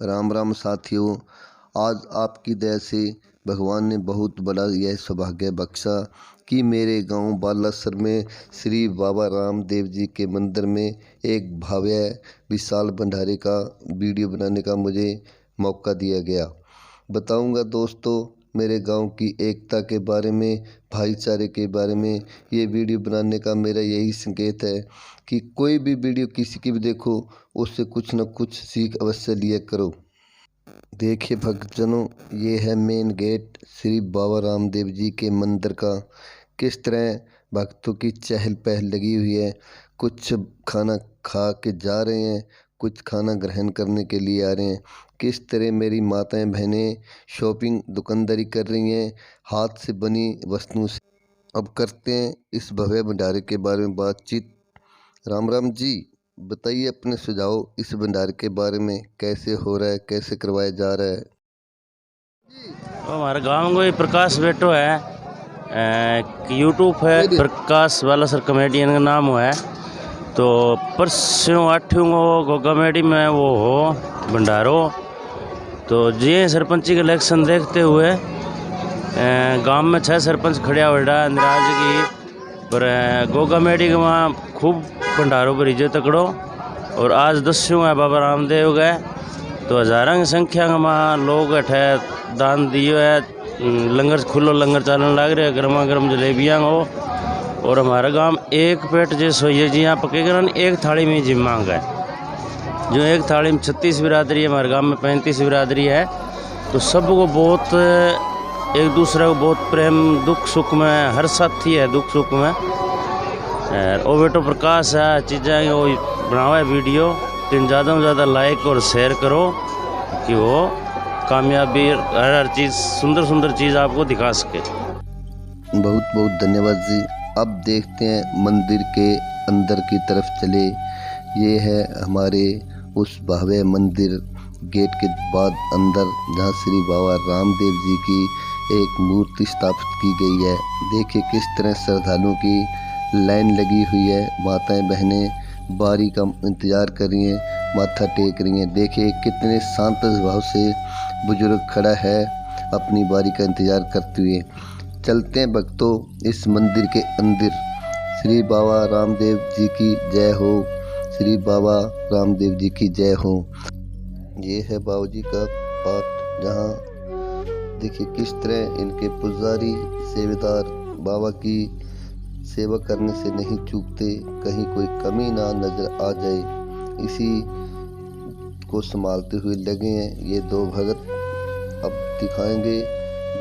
राम राम साथियों। आज आपकी दया से भगवान ने बहुत बड़ा यह सौभाग्य बख्शा कि मेरे गांव बालासर में श्री बाबा रामदेव जी के मंदिर में एक भव्य विशाल भंडारे का वीडियो बनाने का मुझे मौका दिया गया। बताऊंगा दोस्तों मेरे गांव की एकता के बारे में, भाईचारे के बारे में। ये वीडियो बनाने का मेरा यही संकेत है कि कोई भी वीडियो किसी की भी देखो, उससे कुछ न कुछ सीख अवश्य लिया करो। देखिए भक्तजनों, ये है मेन गेट श्री बाबा रामदेव जी के मंदिर का। किस तरह भक्तों की चहल पहल लगी हुई है। कुछ खाना खा के जा रहे हैं, कुछ खाना ग्रहण करने के लिए आ रहे हैं। किस तरह मेरी माताएं बहनें शॉपिंग दुकानदारी कर रही हैं हाथ से बनी वस्तुओं से। अब करते हैं इस भव्य भंडारे के बारे में बातचीत। राम राम जी, बताइए अपने सुझाव इस भंडारे के बारे में, कैसे हो रहा है, कैसे करवाया जा रहा है। हमारे गांव को प्रकाश बेटो है, यूट्यूब है प्रकाश बालासर कॉमेडियन का नाम हुआ है। तो परसों 8 को कॉमेडी में वो हो भंडारो। तो जी सरपंची के इलेक्शन देखते हुए गांव में 6 सरपंच खड़िया हुआ अंदराज की पर गो कॉमेडी के वहाँ खूब भंडारों पर इज्जत तकड़ो। और आज 10वां है बाबा रामदेव गए तो हज़ारों की संख्या में वहाँ लोग अठे दान दिए है। लंगर खुलो लंगर चालन लग रहे, गर्मा गर्म जलेबियाँ हो। और हमारे गांव एक पेट जैसे ये जी यहाँ पकेगा ना, एक थाली में जिम मांग है। जो एक थाली में 36 बिरादरी है, हमारे गांव में 35 बिरादरी है। तो सबको बहुत एक दूसरे को बहुत प्रेम, दुख सुख में हर साथी है, दुख सुख में। और बेटो प्रकाश है चीज़ें वो बनावा है वीडियो, लेकिन ज़्यादा से ज़्यादा लाइक और शेयर करो कि वो कामयाबी हर चीज़ सुंदर सुंदर चीज़ आपको दिखा सके। बहुत बहुत धन्यवाद जी। अब देखते हैं मंदिर के अंदर की तरफ चले। ये है हमारे उस भव्य मंदिर गेट के बाद अंदर, जहाँ श्री बाबा रामदेव जी की एक मूर्ति स्थापित की गई है। देखिए किस तरह श्रद्धालुओं की लाइन लगी हुई है। माताएं बहनें बारी का इंतज़ार कर रही हैं, माथा टेक रही हैं। देखिए कितने शांत स्वभाव से बुजुर्ग खड़ा है अपनी बारी का इंतज़ार करते हुए। चलते हैं भक्तों इस मंदिर के अंदर। श्री बाबा रामदेव जी की जय हो, श्री बाबा रामदेव जी की जय हो। ये है बाबा जी का पाठ, जहाँ देखिए किस तरह इनके पुजारी सेवेदार बाबा की सेवा करने से नहीं चूकते, कहीं कोई कमी ना नजर आ जाए, इसी को संभालते हुए लगे हैं ये दो भगत। अब दिखाएंगे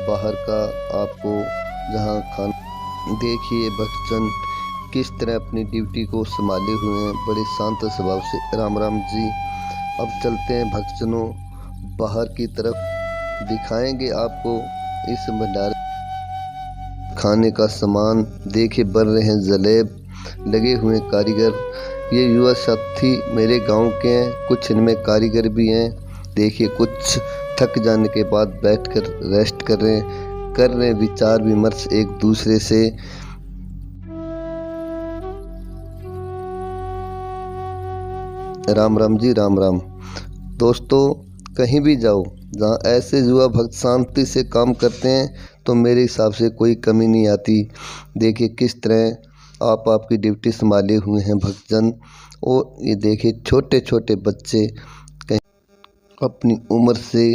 बाहर का आपको, जहाँ खाना। देखिए भक्तजन किस तरह अपनी ड्यूटी को संभाले हुए हैं, बड़े शांत स्वभाव से। राम राम जी। अब चलते हैं भक्तजनों बाहर की तरफ, दिखाएंगे आपको इस भंडारे खाने का सामान। देखिए बन रहे हैं जलेब, लगे हुए कारीगर। ये युवा साथी मेरे गांव के हैं, कुछ इनमें कारीगर भी हैं। देखिए कुछ थक जाने के बाद बैठकर रेस्ट कर रहे हैं विचार विमर्श एक दूसरे से। राम राम जी, राम राम। दोस्तों कहीं भी जाओ जहाँ ऐसे युवा भक्त शांति से काम करते हैं तो मेरे हिसाब से कोई कमी नहीं आती। देखिए किस तरह आप आपकी ड्यूटी संभाले हुए हैं भक्तजन। और ये देखिए छोटे छोटे बच्चे कहीं अपनी उम्र से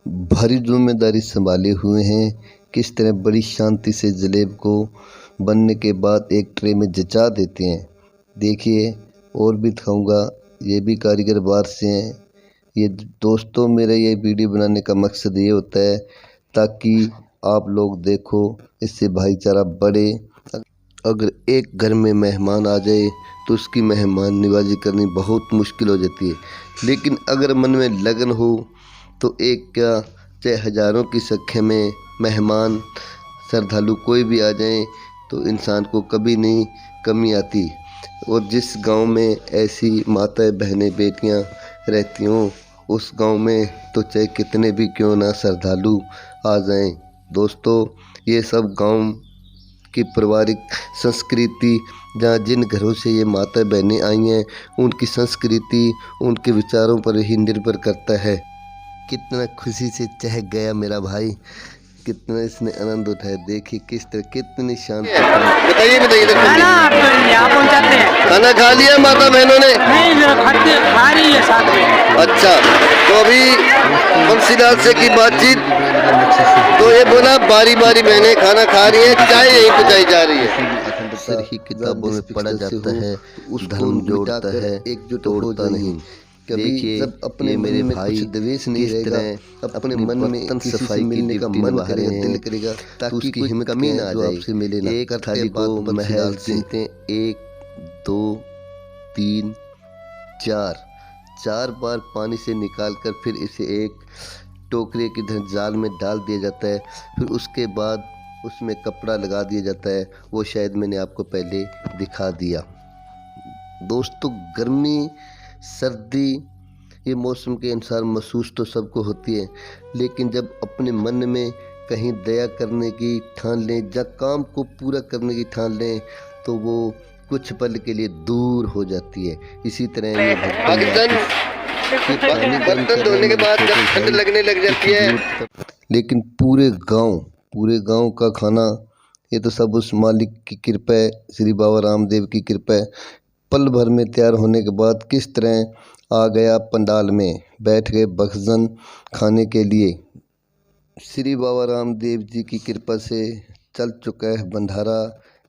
भारी जिम्मेदारी संभाले हुए हैं। किस तरह बड़ी शांति से जलेब को बनने के बाद एक ट्रे में जचा देते हैं। देखिए और भी दिखाऊंगा, ये भी कारीगर बाहर से हैं। ये दोस्तों मेरा ये वीडियो बनाने का मकसद ये होता है ताकि आप लोग देखो, इससे भाईचारा बढ़े। अगर एक घर में मेहमान आ जाए तो उसकी मेहमान नवाजी करनी बहुत मुश्किल हो जाती है, लेकिन अगर मन में लगन हो तो एक क्या चाहे हज़ारों की संख्या में मेहमान श्रद्धालु कोई भी आ जाए तो इंसान को कभी नहीं कमी आती। और जिस गांव में ऐसी माताएं बहनें बेटियां रहती हों, उस गांव में तो चाहे कितने भी क्यों ना श्रद्धालु आ जाएं। दोस्तों ये सब गांव की पारिवारिक संस्कृति, जहाँ जिन घरों से ये माता बहनें आई हैं उनकी संस्कृति उनके विचारों पर ही निर्भर करता है। कितना खुशी से चहक गया मेरा भाई, कितना इसने आनंद उठाया। देखिए किस तरह कितनी शांति। बताइए यहाँ पहुँचाते हैं। खाना खा लिया माता बहनों ने? नहीं, खा रही है साथ में। अच्छा, तो अभी बंसीलाल से की बातचीत, तो ये बोला बारी बारी बहनें खाना खा रही है, चाय यहीं पहुँचाई जा रही है। अक्सर ही किताबों में पढ़ा जाता है, धर्म जोड़ता है, एकजुट होता नहीं। कभी जब अपने मेरे भाई द्वेष नहीं रहेगा, अपने मन में तन सफाई मिलने का मन करे, दिल करेगा, ताकि उसकी हिम्मत कमी ना आ जाए, आपसे मिले ना। एक थाली को महल गिनते हैं, 1 2 3 4 बार पानी से निकालकर फिर इसे एक टोकरे की तरह जाल में डाल दिया जाता है। फिर उसके बाद उसमें कपड़ा लगा दिया जाता है, वो शायद मैंने आपको पहले दिखा दिया। दोस्तों, गर्मी सर्दी ये मौसम के अनुसार महसूस तो सबको होती है, लेकिन जब अपने मन में कहीं दया करने की ठान लें, जब काम को पूरा करने की ठान लें, तो वो कुछ पल के लिए दूर हो जाती है। इसी तरह ये बर्तन धोने के बाद जब ठंड लगने लग जाती है, लेकिन पूरे गांव का खाना, ये तो सब उस मालिक की कृपा है, श्री बाबा रामदेव की कृपा है। पल भर में तैयार होने के बाद किस तरह आ गया पंडाल में, बैठ गए भक्तजन खाने के लिए। श्री बाबा रामदेव जी की कृपा से चल चुका है भंडारा।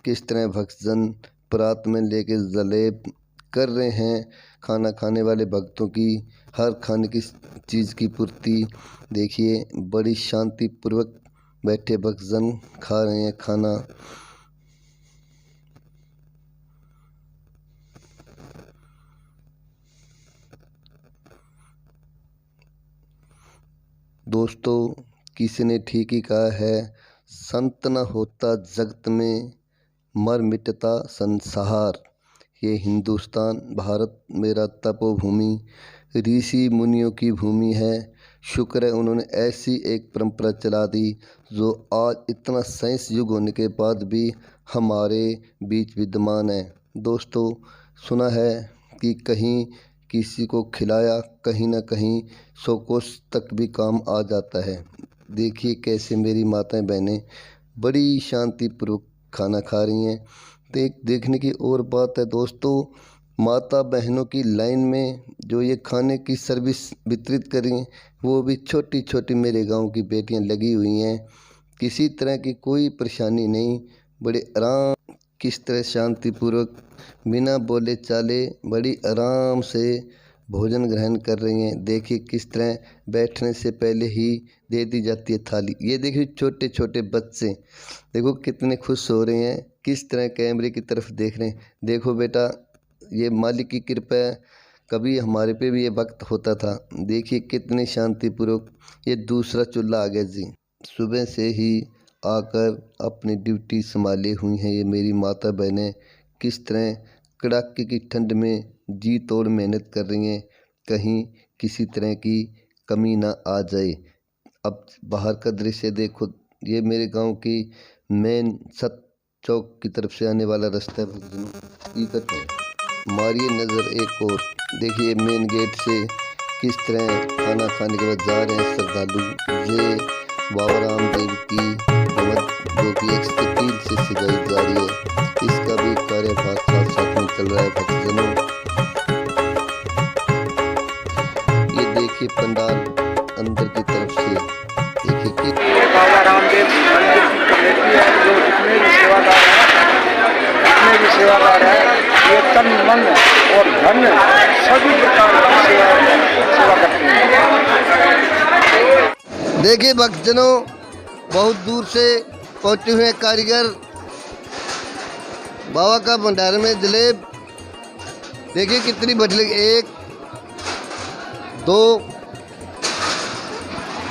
किस तरह भक्तजन परात में लेके जलेब कर रहे हैं। खाना खाने वाले भक्तों की हर खाने की चीज़ की पूर्ति। देखिए बड़ी शांति पूर्वक बैठे भक्तजन खा रहे हैं खाना। दोस्तों, किसी ने ठीक ही कहा है, संत न होता जगत में, मर मिटता संसार। ये हिंदुस्तान भारत मेरा तपोभूमि, ऋषि मुनियों की भूमि है। शुक्र है उन्होंने ऐसी एक परंपरा चला दी जो आज इतना साइंस युग होने के बाद भी हमारे बीच विद्यमान है। दोस्तों, सुना है कि कहीं किसी को खिलाया कहीं ना कहीं 100 कोस तक भी काम आ जाता है। देखिए कैसे मेरी माताएं बहनें बड़ी शांतिपूर्वक खाना खा रही हैं। देखने की और बात है दोस्तों, माता बहनों की लाइन में जो ये खाने की सर्विस वितरित कर रही हैं, वो भी छोटी छोटी मेरे गांव की बेटियां लगी हुई हैं। किसी तरह की कोई परेशानी नहीं, बड़े आराम, किस तरह शांतिपूर्वक बिना बोले चाले बड़ी आराम से भोजन ग्रहण कर रही हैं। देखिए किस तरह बैठने से पहले ही दे दी जाती है थाली। ये देखिए छोटे छोटे बच्चे देखो कितने खुश हो रहे हैं, किस तरह कैमरे की तरफ देख रहे हैं। देखो बेटा, ये मालिक की कृपा है, कभी हमारे पे भी ये वक्त होता था। देखिए कितनी शांतिपूर्वक ये दूसरा चूल्हा आ गया जी। सुबह से ही आकर अपनी ड्यूटी संभाले हुई हैं ये मेरी माता बहनें। किस तरह कड़ाके की ठंड में जी तोड़ मेहनत कर रही हैं, कहीं किसी तरह की कमी ना आ जाए। अब बाहर का दृश्य देखो, ये मेरे गांव की मेन सत चौक की तरफ से आने वाला रास्ता है। मारिए नज़र एक और, देखिए मेन गेट से किस तरह खाना खाने के बाद जा रहे हैं श्रद्धालु। ये बाबा रामदेव की जो कि एक स्टील से सजाई जा रही है, इसका भी कार्यभार साथ साथ में चल रहा है भक्तजनों। ये देखिए पंडाल अंदर की तरफ से देखिए कि बाबा रामदेव मंदिर की कमेटी है, जो जितने भी सेवादार है, ये तन मन और धन सभी प्रकार की सेवा करते हैं। देखिए भक्तजनों, बहुत दूर से पहुंचे हुए कारीगर बाबा का भंडारे में जलेब। देखिए कितनी बटले, 1 2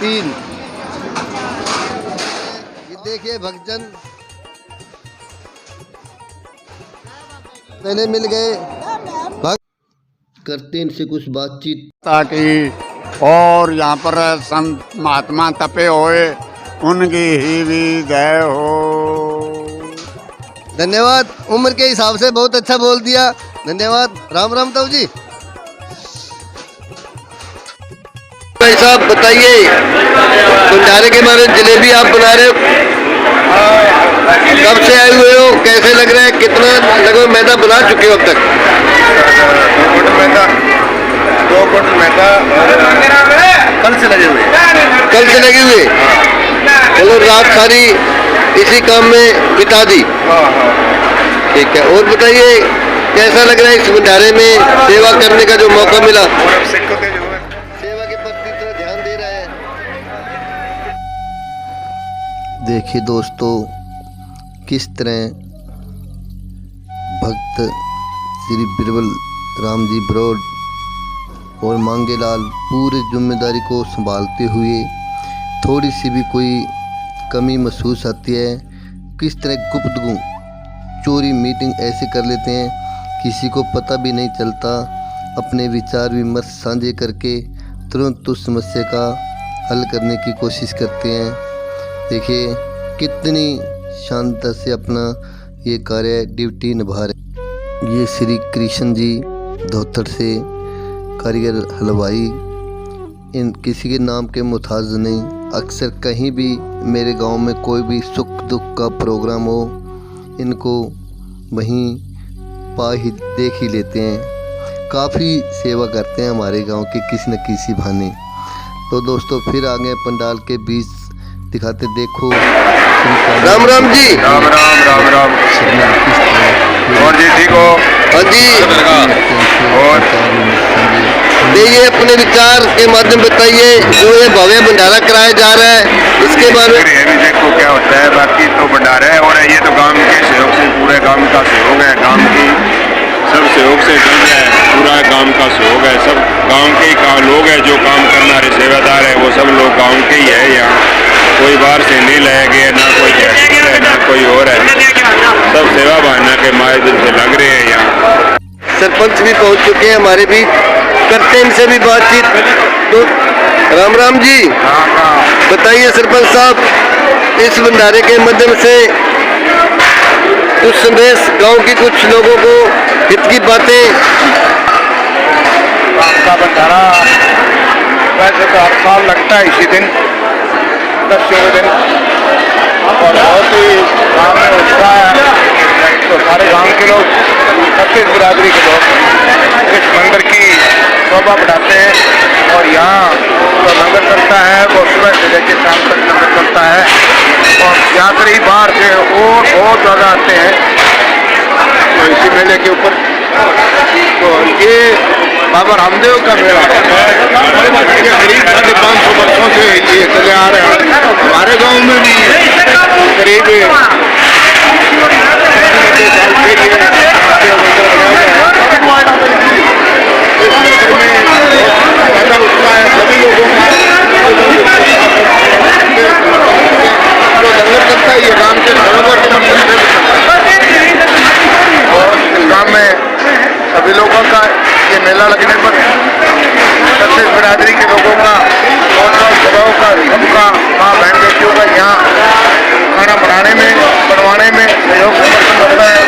3। ये देखिए भक्तजन पहले मिल गए, करते इनसे कुछ बातचीत ताकि और यहाँ पर संत महात्मा तपे होए, उनकी ही भी जय हो। धन्यवाद, उम्र के हिसाब से बहुत अच्छा बोल दिया, धन्यवाद। राम राम ताऊ जी। भाई साहब बताइए, भंडारे के बारे में, जलेबी आप बना रहे हो, कब से आए हुए हो, कैसे लग रहा है, कितना लगभग मैदा बना चुके हो अब तक? 2 क्विंटल मैदा कल से लगे हुए। चलो रात सारी इसी काम में बिता दी। ठीक है, और बताइए कैसा लग रहा है इस भंडारे में सेवा करने का जो मौका मिला? सेवा के प्रति इतना ध्यान दे रहा है। देखिए दोस्तों, किस तरह भक्त श्री बिरबल राम जी ब्रॉड और मांगेलाल पूरी जिम्मेदारी को संभालते हुए थोड़ी सी भी कोई कमी महसूस आती है, किस तरह गुप्तगू चोरी मीटिंग ऐसे कर लेते हैं, किसी को पता भी नहीं चलता, अपने विचार विमर्श साझे करके तुरंत उस समस्या का हल करने की कोशिश करते हैं। देखिए कितनी शानदार से अपना ये कार्य ड्यूटी निभा रहे। ये श्री कृष्ण जी धोतर से कारीगर हलवाई, इन किसी के नाम के मुताज नहीं, अक्सर कहीं भी मेरे गांव में कोई भी सुख दुख का प्रोग्राम हो, इनको वहीं देख ही लेते हैं। काफ़ी सेवा करते हैं हमारे गांव के किसी न किसी बहाने। तो दोस्तों फिर आ गए पंडाल के बीच, दिखाते देखो। राम राम जी। राम राम राम राम। और जी ठीक हो? हाँ जी। और ये अपने विचार के माध्यम बताइए, जो ये भव्य भंडारा कराया जा रहा है इसके बारे में। ये भी देखो क्या होता है, बाकी तो भंडारा है और ये तो गांव के सहयोग से, पूरे गांव का सहयोग है, गांव की सब सहयोग से चल रहा है, पूरा गांव का सहयोग है, सब गांव के ही लोग हैं जो काम करने वाले सेवादार है, वो सब लोग गांव के ही है। यहाँ कोई बाहर से नहीं लाया गया, ना कोई गैस है ना कोई और है, सब सेवा भावना के माध्यम से लग रहे हैं। यहाँ सरपंच भी पहुंच चुके हैं हमारे बीच, करते हैं इनसे भी बातचीत। तो राम राम जी। बताइए सरपंच साहब, इस भंडारे के माध्यम से कुछ संदेश गांव के कुछ लोगों को, हित की बातें। आपका भंडारा वैसे तो हर साल लगता है इसी दिन, 10वें दिन, और बहुत ही गाँव में उत्साह है। तो सारे गांव के लोग, छत्तीस बिरादरी के लोग इस मंदिर की शोभा बढ़ाते हैं। और यहाँ जो लंगर चलता है वो सुबह से लेकर शाम तक लंगर चलता है, और यात्री बाहर से और बहुत ज़्यादा आते हैं तो इसी मेले के ऊपर। तो ये बाबा रामदेव का मेला करीब 550 वर्षों से ये चले आ रहे हैं। हमारे गांव में भी करीब सभी लोगों का जो लंगर करता है, ये गांव के और इस गांव में सभी लोगों का ये मेला लगने पर छत्तीस बिरादरी के लोगों का और जगहों का, सबका, माँ बहन बेटियों का यहाँ खाना बनाने में, बनवाने में सहयोग समर्थन होता है।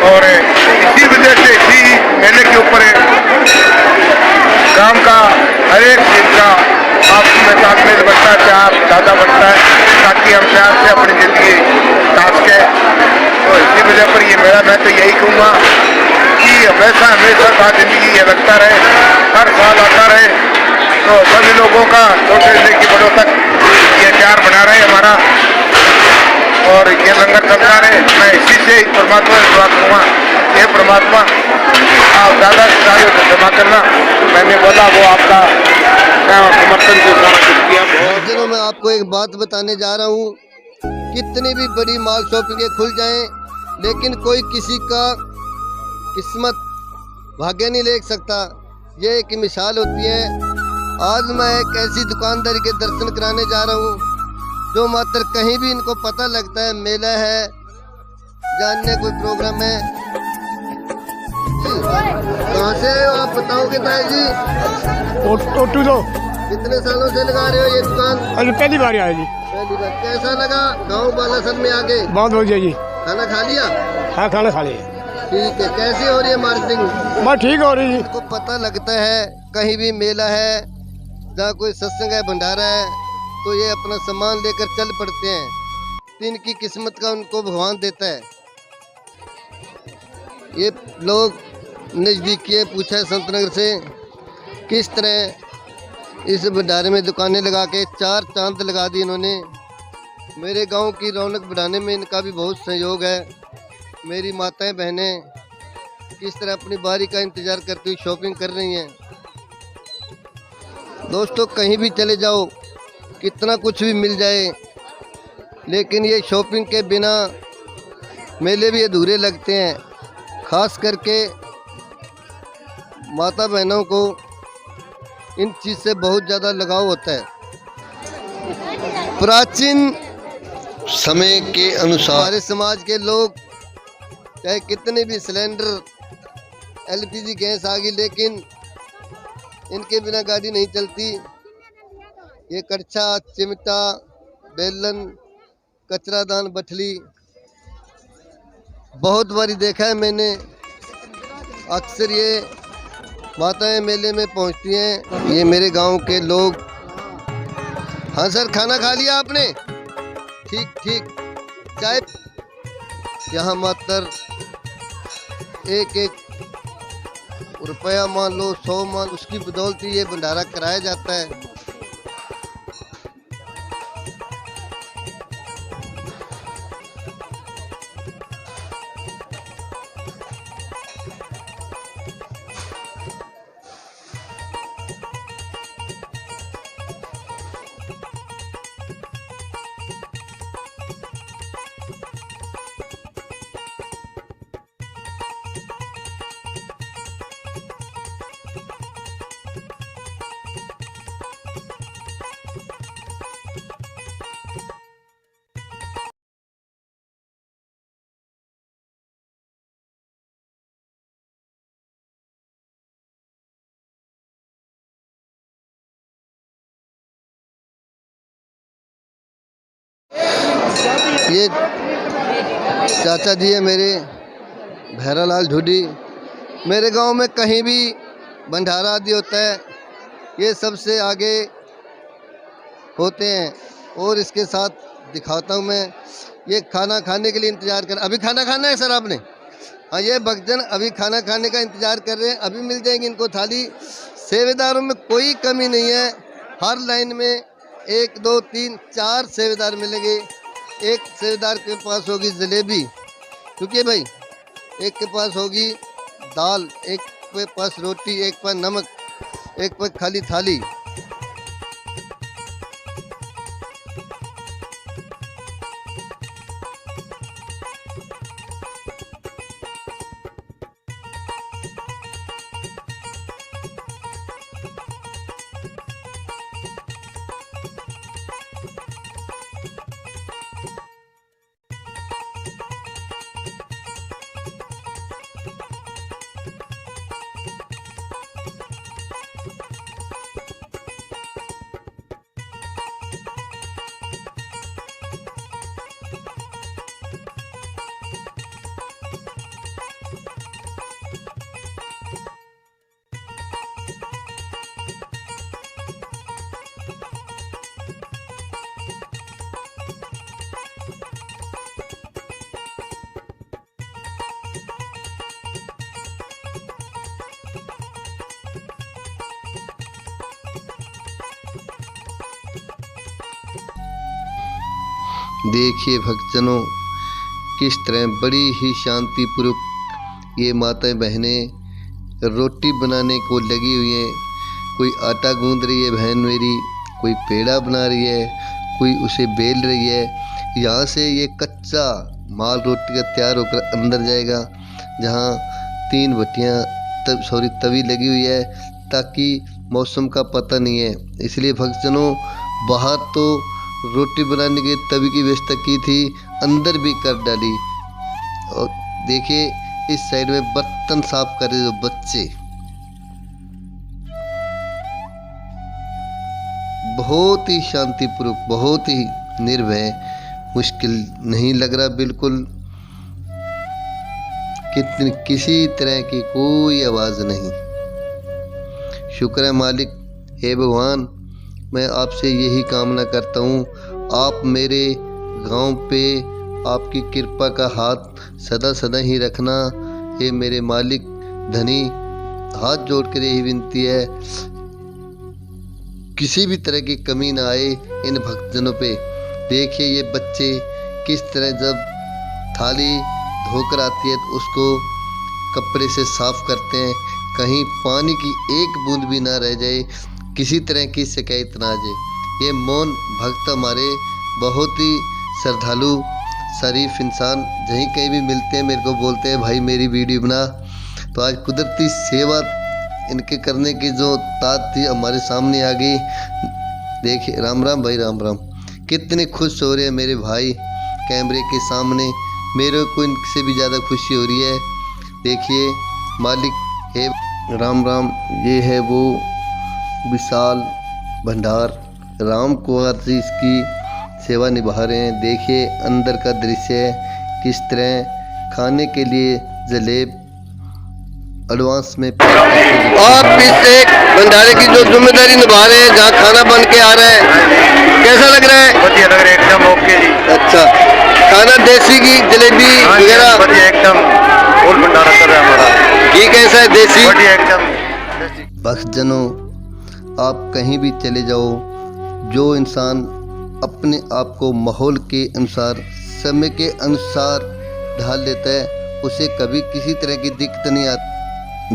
और इसी वजह से इसी मेले के ऊपर गांव का हर एक चीज का आपस में तालमेल बनता है, प्यार ज़्यादा बनता है, ताकि हम प्यार से अपनी ज़िंदगी काट के। तो इसी वजह पर ये मेरा, मैं तो यही कहूँगा कि हमेशा हमेशा का ज़िंदगी ये लगता रहे, हर साल आता रहे, तो सभी लोगों का छोटे से कि बड़ों तक ये प्यार बना रहे हमारा, और ये लंगर चलता रहे। मैं इसी से परमात्मा से दुआ करूँगा, ये परमात्मा आप ज़्यादा से ज़्यादा जमा करना। मैंने बोला वो आपका समर्थन से सारा कुछ किया। दिनों में आपको एक बात बताने जा रहा हूँ, कितनी भी बड़ी माल शॉपिंगें खुल जाएं, लेकिन कोई किसी का किस्मत भाग्य नहीं ले सकता। ये एक मिसाल होती है। आज मैं एक ऐसी दुकानदारी के दर्शन कराने जा रहा हूँ जो मात्र कहीं भी इनको पता लगता है मेला है, जानने कोई प्रोग्राम है। कहाँ से हो आप, बताओगे ताई जी? ओटू दो। कितने सालों से लगा रहे हो ये दुकान? अरे पहली बार आए जी। पहली बार। कैसा लगा गाँव बालासन में आके? बहुत बढ़िया जी। खाना खा लिया? हाँ खाना खा लिया। ठीक है। कैसी हो रही है मार्केटिंग? बस ठीक हो रही जी। को पता लगता है कहीं भी मेला है, जहाँ कोई सत्संग है, भंडारा है, तो ये अपना सामान लेकर चल पड़ते हैं। तो इनकी किस्मत का उनको भगवान देता है। ये लोग नज़दीकी पूछा है संतनगर से, किस तरह इस भंडारे में दुकानें लगा के 4 चांद लगा दी इन्होंने। मेरे गांव की रौनक बढ़ाने में इनका भी बहुत सहयोग है। मेरी माताएं बहनें किस तरह अपनी बारी का इंतज़ार करती हुई शॉपिंग कर रही हैं। दोस्तों, कहीं भी चले जाओ, कितना कुछ भी मिल जाए, लेकिन ये शॉपिंग के बिना मेले भी अधूरे लगते हैं। खास करके माता बहनों को इन चीज़ से बहुत ज़्यादा लगाव होता है। प्राचीन समय के अनुसार हमारे समाज के लोग चाहे कितने भी सिलेंडर, एलपीजी गैस आ गई, लेकिन इनके बिना गाड़ी नहीं चलती। ये कड़छा, चिमटा, बेलन, कचरादान, बठली बहुत बारी देखा है मैंने। अक्सर ये माताएं मेले में पहुंचती हैं। ये मेरे गांव के लोग। हाँ सर, खाना खा लिया आपने? ठीक ठीक। चाय? यहाँ मात्र एक रुपया मान लो, 100 मान, उसकी बदौलत ये भंडारा कराया जाता है। ये चाचा जी है मेरे, भैरालाल ढूडी। मेरे गांव में कहीं भी भंडारा आदि होता है, ये सबसे आगे होते हैं। और इसके साथ दिखाता हूँ मैं, ये खाना खाने के लिए इंतज़ार कर। अभी खाना खाना है सर आपने? हाँ, ये भक्तजन अभी खाना खाने का इंतज़ार कर रहे हैं। अभी मिल जाएगी इनको थाली। सेवेदारों में कोई कमी नहीं है। हर लाइन में 1 2 3 4 सेवेदार मिलेंगे। एक सेवेदार के पास होगी जलेबी, क्योंकि भाई एक के पास होगी दाल, एक के पास रोटी, एक पर नमक, एक पर खाली थाली। देखिए भक्तजनों, किस तरह बड़ी ही शांतिपूर्वक ये माताएं बहनें रोटी बनाने को लगी हुई हैं। कोई आटा गूंद रही है बहन मेरी, कोई पेड़ा बना रही है, कोई उसे बेल रही है। यहाँ से ये कच्चा माल रोटी का तैयार होकर अंदर जाएगा, जहाँ 3 भट्टियाँ तवी लगी हुई है, ताकि मौसम का पता नहीं है। इसलिए भक्तजनों, बाहर तो रोटी बनाने की तवी की व्यवस्था की थी, अंदर भी कर डाली। और देखिए इस साइड में बर्तन साफ कर रहे जो बच्चे, बहुत ही शांतिपूर्वक, बहुत ही निर्भय, मुश्किल नहीं लग रहा बिल्कुल। कितनी किसी तरह की कोई आवाज़ नहीं। शुक्र है मालिक, हे भगवान, मैं आपसे यही कामना करता हूँ, आप मेरे गांव पे आपकी कृपा का हाथ सदा सदा ही रखना। हे मेरे मालिक धनी, हाथ जोड़ कर यही विनती है, किसी भी तरह की कमी ना आए इन भक्तजनों पे। देखिए ये बच्चे किस तरह जब थाली धोकर आती है तो उसको कपड़े से साफ करते हैं, कहीं पानी की एक बूंद भी ना रह जाए, किसी तरह की शिकायत ना आ जाए। ये मौन भक्त हमारे बहुत ही श्रद्धालु शरीफ इंसान जहीं कहीं भी मिलते हैं मेरे को बोलते हैं भाई मेरी वीडियो बना। तो आज कुदरती सेवा इनके करने की जो तात थी हमारे सामने आ गई। देखिए, राम राम भाई, राम राम। कितने खुश हो रहे हैं मेरे भाई कैमरे के सामने, मेरे को इनसे भी ज़्यादा खुशी हो रही है। देखिए मालिक, हे राम राम। ये है वो विशाल भंडार, राम कुमार जी इसकी सेवा निभा रहे हैं। देखिए अंदर का दृश्य है, किस तरह खाने के लिए जलेब एडवांस में आप इस एक भंडारे की जो जिम्मेदारी निभा रहे हैं, जहाँ खाना बन के आ रहा है, कैसा लग रहा है? बढ़िया लग रहा है, एकदम ओके जी। अच्छा, खाना देसी की जलेबी वगैरह बढ़िया एकदम, और भंडारा कर रहा है हमारा। घी कैसा है? देसी बढ़िया एकदम। भक्तजनों, आप कहीं भी चले जाओ, जो इंसान अपने आप को माहौल के अनुसार, समय के अनुसार ढाल लेता है, उसे कभी किसी तरह की दिक्कत नहीं आती।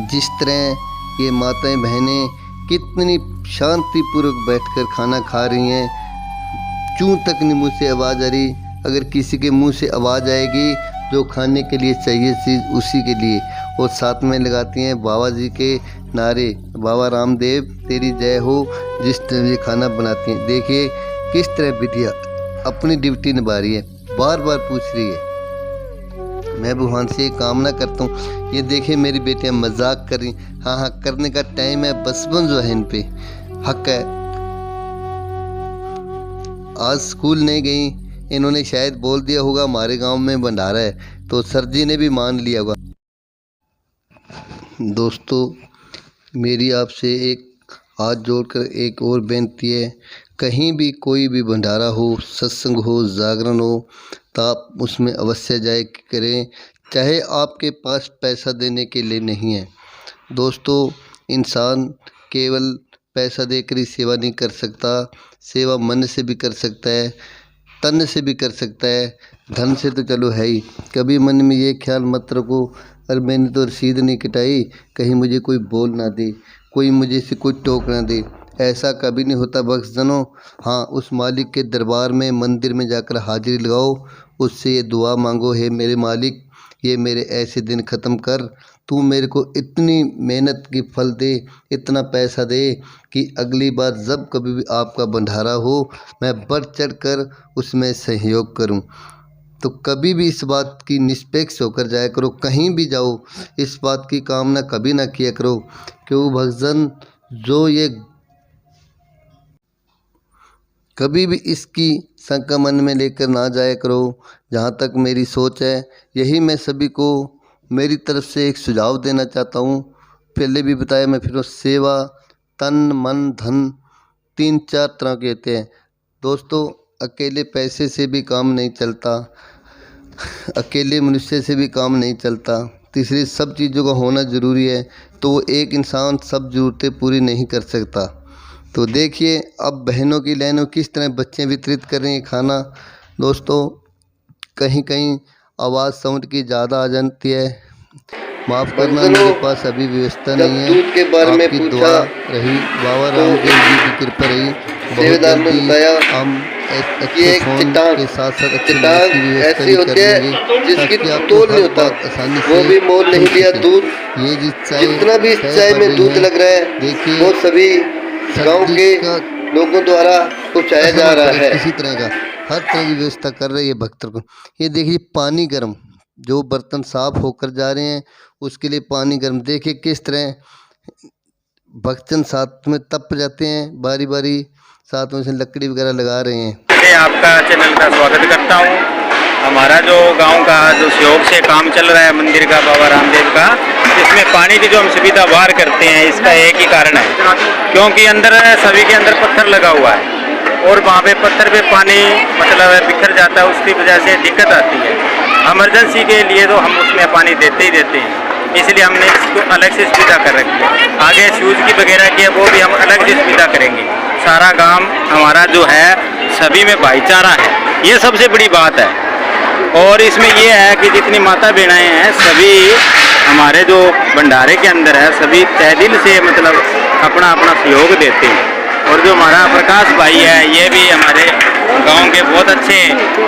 जिस तरह ये माताएं बहनें कितनी शांतिपूर्वक बैठकर खाना खा रही हैं, चूं तक नहीं मुँह से आवाज़ आ रही। अगर किसी के मुंह से आवाज़ आएगी जो खाने के लिए चाहिए चीज़ उसी के लिए, और साथ में लगाती हैं बाबा जी के नारे, बाबा रामदेव तेरी जय हो, जिस तरह ये खाना बनाती हैं। देखिए किस तरह बिटिया अपनी ड्यूटी निभा रही है, बार बार पूछ रही है। मैं भगवान से ये कामना करता हूँ, ये देखिए मेरी बेटियाँ मजाक कर रही, हाँ हाँ करने का टाइम है, बचपन जो है इन पे हक है। आज स्कूल नहीं गई, इन्होंने शायद बोल दिया होगा हमारे गांव में भंडारा है, तो सर जी ने भी मान लिया होगा। दोस्तों, मेरी आपसे एक हाथ जोड़कर एक और बेनती है, कहीं भी कोई भी भंडारा हो, सत्संग हो, जागरण हो, तो आप उसमें अवश्य जाए करें, चाहे आपके पास पैसा देने के लिए नहीं है। दोस्तों, इंसान केवल पैसा देकर ही सेवा नहीं कर सकता, सेवा मन से भी कर सकता है, तन से भी कर सकता है, धन से तो चलो है ही। कभी मन में ये ख्याल मत रखो, अरे मैंने तो रसीद नहीं कटाई, कहीं मुझे कोई बोल ना दे, कोई मुझे से कोई टोक ना दे, ऐसा कभी नहीं होता भक्तजनों। हाँ, उस मालिक के दरबार में, मंदिर में जाकर हाजिरी लगाओ, उससे ये दुआ मांगो, हे मेरे मालिक, ये मेरे ऐसे दिन ख़त्म कर, तू मेरे को इतनी मेहनत की फल दे, इतना पैसा दे कि अगली बार जब कभी भी आपका भंडारा हो मैं बढ़ चढ़ कर उसमें सहयोग करूं। तो कभी भी इस बात की निष्पक्ष होकर जाया करो, कहीं भी जाओ इस बात की कामना कभी ना किया करो, क्यों भक्तजन, जो ये कभी भी इसकी शंका मन में लेकर ना जाया करो। जहाँ तक मेरी सोच है, यही मैं सभी को मेरी तरफ से एक सुझाव देना चाहता हूँ। पहले भी बताया, मैं फिर सेवा तन मन धन 3-4 तरह के होते हैं। दोस्तों, अकेले पैसे से भी काम नहीं चलता, अकेले मनुष्य से भी काम नहीं चलता, तीसरी सब चीज़ों का होना ज़रूरी है, तो वो एक इंसान सब ज़रूरतें पूरी नहीं कर सकता। तो देखिए अब बहनों की लाइनों किस तरह बच्चे वितरित कर रहे हैं खाना। दोस्तों, कहीं कहीं आवाज़ साउंड की ज़्यादा आ जाती है, माफ़ करना, मेरे पास अभी व्यवस्था नहीं है। दूध के बारे में पूछा दुआ रही, बाबा रामदेव जी की कृपा रही, बहुत जल्दी हम एक चट्टान के साथ साथ चट्टान ऐसी होती है जिसकी तोल नहीं होता, आसानी से वो भी मोल नहीं लिया दूध। ये जितना भी इस चाय में दूध लग रहा है, देखिए वो सभी गांव के लोगों द्वारा पहुँचाया जा रहा है। इसी तरह का हर तरह की व्यवस्था कर रही है भक्तों को। ये देखिए पानी गर्म, जो बर्तन साफ होकर जा रहे हैं उसके लिए पानी गर्म, देखिए किस तरह भक्तजन साथ में तप जाते हैं, बारी बारी साथ में से लकड़ी वगैरह लगा रहे हैं। मैं आपका चैनल का स्वागत करता हूं। हमारा जो गांव का जो सहयोग से काम चल रहा है मंदिर का, बाबा रामदेव का, इसमें पानी की जो हम सुविधा बाहर करते हैं, इसका एक ही कारण है, क्योंकि अंदर सभी के अंदर पत्थर लगा हुआ है और वहाँ पे पत्थर पे पानी मतलब बिखर जाता है, उसकी वजह से दिक्कत आती है। इमरजेंसी के लिए तो हम उसमें पानी देते ही देते हैं, इसलिए हमने इसको अलग से सुविधा कर रखी है। आगे शूज़ की वगैरह की है वो भी हम अलग से सुविधा करेंगे। सारा गांव हमारा जो है सभी में भाईचारा है, ये सबसे बड़ी बात है। और इसमें ये है कि जितनी माता बहनें हैं सभी हमारे जो भंडारे के अंदर है सभी तहे दिल से मतलब अपना अपना सहयोग देते हैं। और जो हमारा प्रकाश भाई है ये भी हमारे गांव के बहुत अच्छे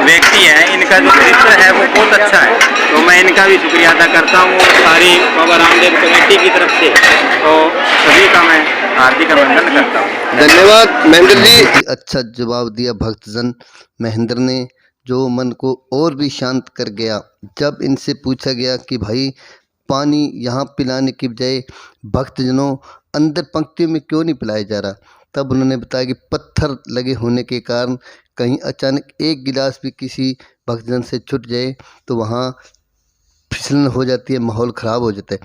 व्यक्ति हैं, इनका जो चरित्र है वो बहुत अच्छा है, तो मैं इनका भी शुक्रिया अदा करता हूँ सारी बाबा रामदेव कमेटी की तरफ से, तो सभी का मैं हार्दिक अभिनंदन करता हूँ। धन्यवाद महेंद्र जी। अच्छा जवाब दिया भक्तजन महेंद्र ने, जो मन को और भी शांत कर गया। जब इनसे पूछा गया कि भाई पानी यहाँ पिलाने की बजाय भक्तजनों अंदर पंक्तियों में क्यों नहीं पिलाया जा रहा, तब उन्होंने बताया कि पत्थर लगे होने के कारण कहीं अचानक एक गिलास भी किसी भक्तजन से छूट जाए तो वहाँ फिसलन हो जाती है, माहौल ख़राब हो जाता है।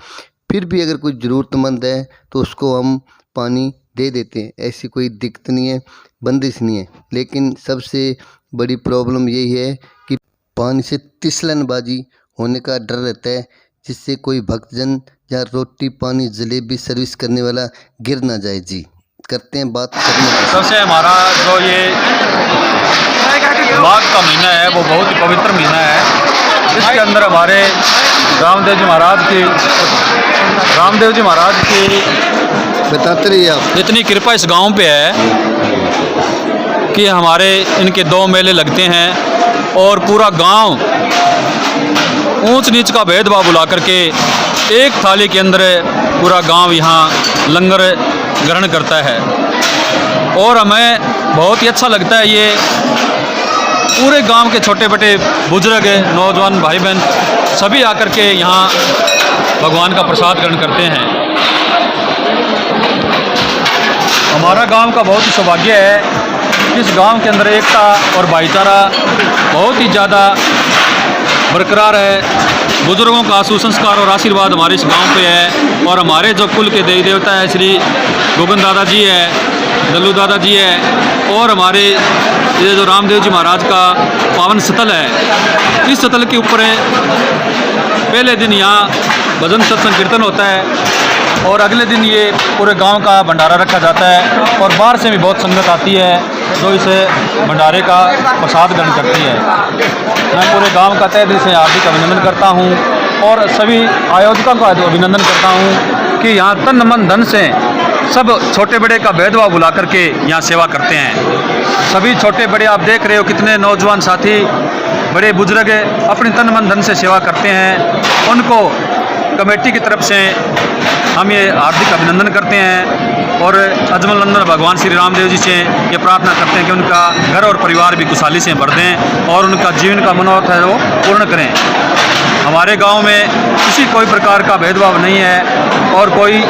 फिर भी अगर कोई ज़रूरतमंद है तो उसको हम पानी दे देते हैं, ऐसी कोई दिक्कत नहीं है, बंदिश नहीं है। लेकिन सबसे बड़ी प्रॉब्लम यही है कि पानी से तिसलनबाजी होने का डर रहता है, जिससे कोई भक्तजन या रोटी पानी जलेबी सर्विस करने वाला गिर ना जाए। जी करते हैं बात करने की। सबसे हमारा जो ये माघ का महीना है वो बहुत ही पवित्र महीना है। इसके अंदर हमारे रामदेव जी महाराज की बताते रहिए आप। इतनी कृपा इस गांव पे है कि हमारे इनके 2 मेले लगते हैं और पूरा गांव ऊंच नीच का भेदभाव बुला करके एक थाली के अंदर पूरा गांव यहाँ लंगर ग्रहण करता है। और हमें बहुत ही अच्छा लगता है, ये पूरे गांव के छोटे बड़े बुजुर्ग नौजवान भाई बहन सभी आकर के यहाँ भगवान का प्रसाद ग्रहण करते हैं। हमारा गांव का बहुत ही सौभाग्य है कि इस गांव के अंदर एकता और भाईचारा बहुत ही ज़्यादा बरकरार है। बुजुर्गों का सुसंस्कार और आशीर्वाद हमारे इस गांव पे है। और हमारे जो कुल के देवी देवता है श्री गोविंद दादा जी है, दल्लू दादा जी है, और हमारे ये जो रामदेव जी महाराज का पावन स्थल है, इस स्थल के ऊपर पहले दिन यहाँ भजन सत्संग कीर्तन होता है और अगले दिन ये पूरे गांव का भंडारा रखा जाता है और बाहर से भी बहुत संगत आती है जो इसे भंडारे का प्रसाद ग्रहण करती है। मैं पूरे गांव का तहे दिल से हार्दिक अभिनंदन करता हूं और सभी आयोजकों का अभिनंदन करता हूं कि यहाँ तन मन धन से सब छोटे बड़े का भेदभाव बुला करके यहाँ सेवा करते हैं। सभी छोटे बड़े आप देख रहे हो कितने नौजवान साथी बड़े बुजुर्ग अपने तन मन धन से सेवा करते हैं। उनको कमेटी की तरफ से हम ये हार्दिक अभिनंदन करते हैं और अजमल नंदन भगवान श्री रामदेव जी से ये प्रार्थना करते हैं कि उनका घर और परिवार भी खुशहाली से भर दें और उनका जीवन का मनोरथ है वो पूर्ण करें। हमारे गांव में किसी कोई प्रकार का भेदभाव नहीं है और कोई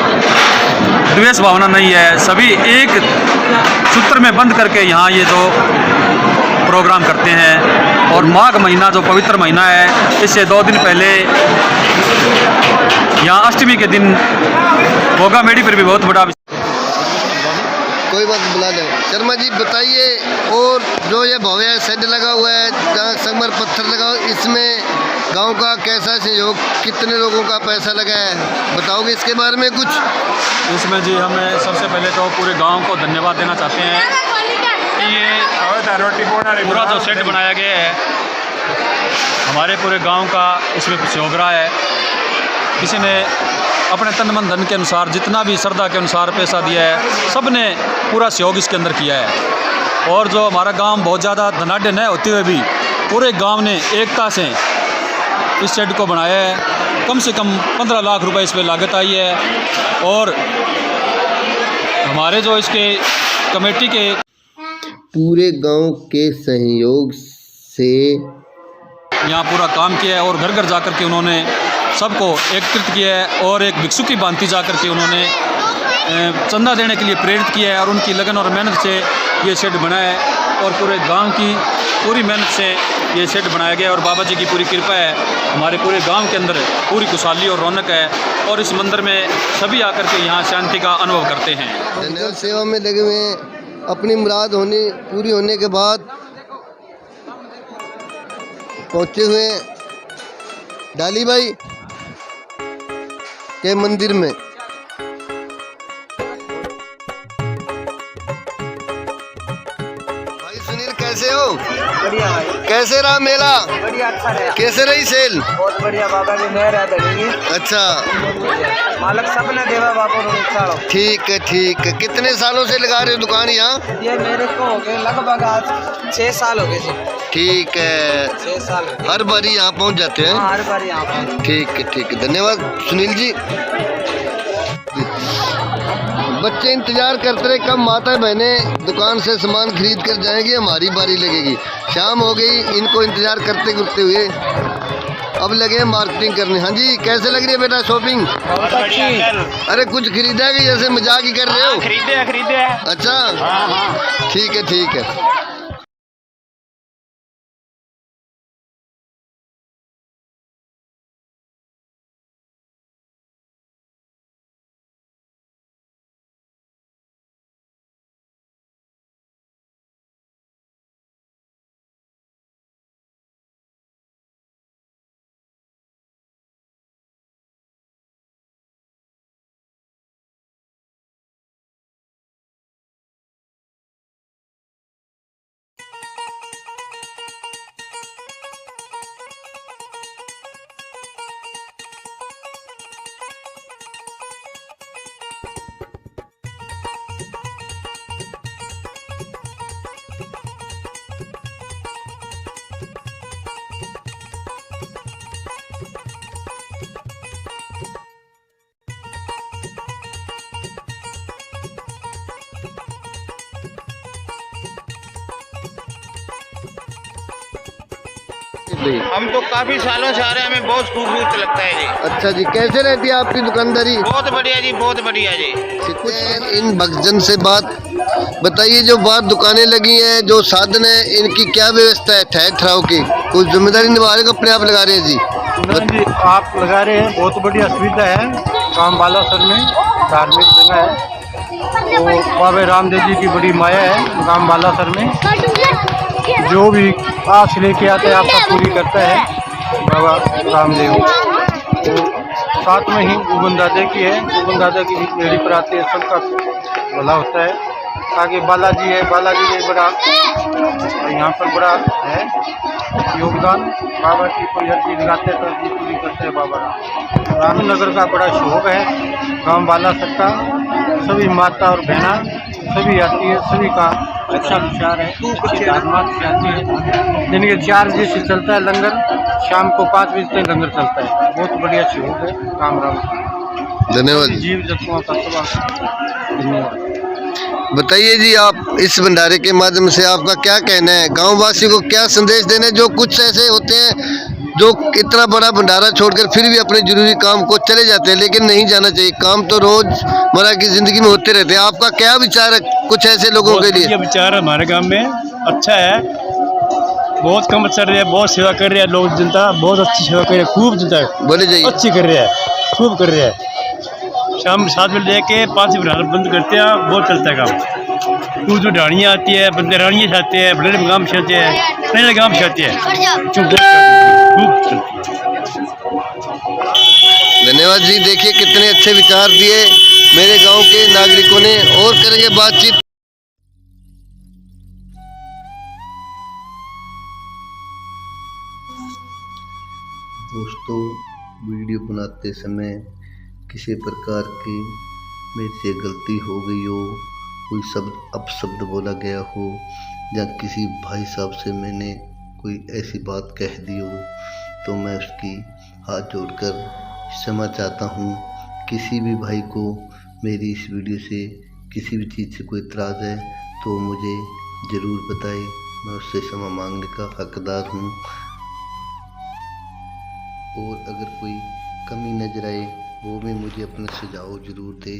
द्वेष भावना नहीं है। सभी एक सूत्र में बंद करके यहाँ ये जो प्रोग्राम करते हैं। और माघ महीना जो पवित्र महीना है, इससे 2 दिन पहले यहाँ अष्टमी के दिन भोगा मेड़ी पर भी बहुत बड़ा कोई बात बुला ले। शर्मा जी बताइए, और जो ये भव्य शेड लगा हुआ है जहाँ संगमर पत्थर लगा हुआ, इसमें गांव का कैसा सहयोग, कितने लोगों का पैसा लगा है, बताओगे इसके बारे में कुछ? इसमें जी हमें सबसे पहले तो पूरे गांव को धन्यवाद देना चाहते हैं कि ये पूरा जो शेड बनाया गया है हमारे पूरे गांव का इसमें सहयोग रहा है। किसी ने अपने तन मन धन के अनुसार जितना भी श्रद्धा के अनुसार पैसा दिया है, सब ने पूरा सहयोग इसके अंदर किया है। और जो हमारा गांव बहुत ज़्यादा धनाढ़ न होते हुए भी पूरे गांव ने एकता से इस शेड को बनाया है। कम से कम 15 लाख रुपए इस पर लागत आई है। और हमारे जो इसके कमेटी के पूरे गांव के सहयोग से यहाँ पूरा काम किया है और घर घर जाकर के उन्होंने सबको एकत्रित किया है और एक भिक्षु की भांति जाकर के उन्होंने चंदा देने के लिए प्रेरित किया है। और उनकी लगन और मेहनत से ये शेड बना है और पूरे गांव की पूरी मेहनत से ये शेड बनाया गया और बाबा जी की पूरी कृपा है, हमारे पूरे गांव के अंदर पूरी खुशहाली और रौनक है और इस मंदिर में सभी आकर के यहाँ शांति का अनुभव करते हैं। जल सेवा में लगे हुए हैं, अपनी मुराद पूरी होने के बाद पहुँचे हुए हैं डाली भाई के मंदिर में। भाई सुनील कैसे हो? बढ़िया भाई, कैसे रहा मेला? बढ़िया, अच्छा रहा। कैसे रही सेल? बहुत बढ़िया, बाबा की मेहर है धनी। अच्छा, मालक सब ने देवा बाबा को। ठीक है ठीक है। कितने सालों से लगा रहे हो दुकान यहाँ? ये मेरे को हो गए लगभग आज 6 साल हो गए जी। ठीक है, 6 साल हो गए। हर बारी यहाँ पहुँच जाते हैं? हाँ, हर बार यहाँ पे। ठीक है, धन्यवाद सुनील जी। बच्चे इंतजार करते रहे कब माता बहनें दुकान से सामान खरीद कर जाएंगी, हमारी बारी लगेगी। शाम हो गई, इनको इंतजार करते करते हुए अब लगे मार्केटिंग करने। हाँ जी, कैसे लग रही है बेटा शॉपिंग? बहुत अच्छी। अरे कुछ खरीदा है कि जैसे मजाक ही कर रहे हो? खरीदे। अच्छा, ठीक है। हम तो काफी सालों से आ रहे हैं, हमें बहुत खूब लगता है जी। अच्छा जी, कैसे रहती है आपकी दुकानदारी? बहुत बढ़िया जी, बहुत बढ़िया जी। कुछ इन भक्तजन से बात बताइए, जो बाहर दुकानें लगी हैं, जो साधन है, इनकी क्या व्यवस्था है ठहर ठहराव की? कुछ जिम्मेदारी निभा रहे अपने आप लगा रहे हैं जी? जी आप लगा रहे हैं, बहुत बढ़िया सुविधा है। गाँव बालासर में धार्मिक जगह है, तो बाबा रामदेव जी की बड़ी माया है गाँव बालासर में। जो भी आस लेके आते हैं आपका पूरी करता है बाबा रामदेव। तो साथ में ही गोविंद दादा की है, गोविंद दादा की मेरी पर आते हैं, सबका भला होता है। आगे बालाजी है, बालाजी में बड़ा यहाँ पर बड़ा है योगदान। बाबा की कोई हर चीज़ गाते हैं तो जी पूरी करते हैं बाबा राम। रामनगर का बड़ा शौक है गाँव बालासर का। सभी माता और बहना सभी आती है, सभी का अच्छा विचार है, अच्छी धार्मिक शांति है। दिन के 4 बजे से चलता है लंगर, शाम को 5 बजे तक लंगर चलता है। बहुत बढ़िया शौक है राम राम। धन्यवाद। जीव जंतुओं का धन्यवाद। बताइए जी, आप इस भंडारे के माध्यम से आपका क्या कहना है? गाँव वासी को क्या संदेश देना है? जो कुछ ऐसे होते हैं जो इतना बड़ा भंडारा छोड़कर फिर भी अपने जरूरी काम को चले जाते हैं, लेकिन नहीं जाना चाहिए। काम तो रोजमर्रा की जिंदगी में होते रहते हैं। आपका क्या विचार है कुछ ऐसे लोगों के लिए? विचार हमारे गांव में अच्छा है, बहुत कम चल रहे हैं, बहुत सेवा कर रहे हैं लोग, जनता बहुत अच्छी सेवा कर रही है, खूब जनता बोले जाइए। अच्छी कर रहे हैं, खूब कर रहे हैं। शाम 7 बजे लेके 5 बजे बंद करते हैं, बहुत चलता है काम। दूर दूर ढाणियाँ आती है, बंदे रानियाँ खाते हैं, बड़े गाँव से आते हैं, नए गाँव से आते हैं, खूब चलती है। धन्यवाद जी। देखिए कितने अच्छे विचार दिए मेरे गांव के नागरिकों ने। और करेंगे बातचीत। दोस्तों, वीडियो बनाते समय किसी प्रकार की मेरे से गलती हो गई हो, कोई शब्द अपशब्द बोला गया हो, या किसी भाई साहब से मैंने कोई ऐसी बात कह दी हो, तो मैं उसकी हाथ जोड़कर क्षमा चाहता हूँ। किसी भी भाई को मेरी इस वीडियो से किसी भी चीज़ से कोई इतराज़ है तो मुझे ज़रूर बताए, मैं उससे क्षमा मांगने का हकदार हूँ। और अगर कोई कमी नज़र आए वो भी मुझे अपना सुझाव ज़रूर दे,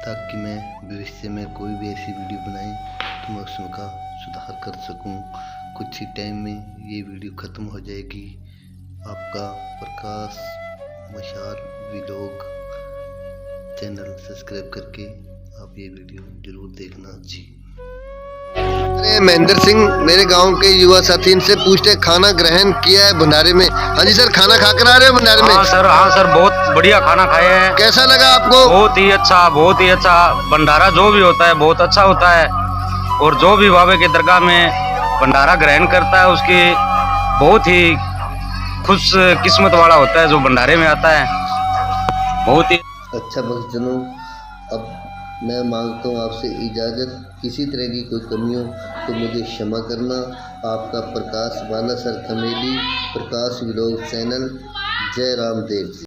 ताकि मैं भविष्य में कोई भी ऐसी वीडियो बनाए तो मैं उसका सुधार कर सकूं। कुछ ही टाइम में ये वीडियो ख़त्म हो जाएगी। आपका प्रकाश मशाल व्लॉग चैनल सब्सक्राइब करके आप ये वीडियो जरूर देखना जी। अरे महेंद्र सिंह मेरे गांव के युवा साथी, इनसे पूछते खाना ग्रहण किया है भंडारे में। हाँ जी सर, खाना खा कर आ रहे हो भंडारे में? हाँ सर, बहुत बढ़िया खाना खाए हैं। कैसा लगा आपको? बहुत ही अच्छा भंडारा जो भी होता है बहुत अच्छा होता है, और जो भी बाबा के दरगाह में भंडारा ग्रहण करता है उसकी बहुत ही खुश किस्मत वाला होता है जो भंडारे में आता है। बहुत ही अच्छा भक्तजनों, अब मैं मांगता हूँ आपसे इजाज़त। किसी तरह की कोई कमी हो तो मुझे क्षमा करना। आपका प्रकाश बालासर कमेडी प्रकाश व्लॉग चैनल। जय रामदेव जी।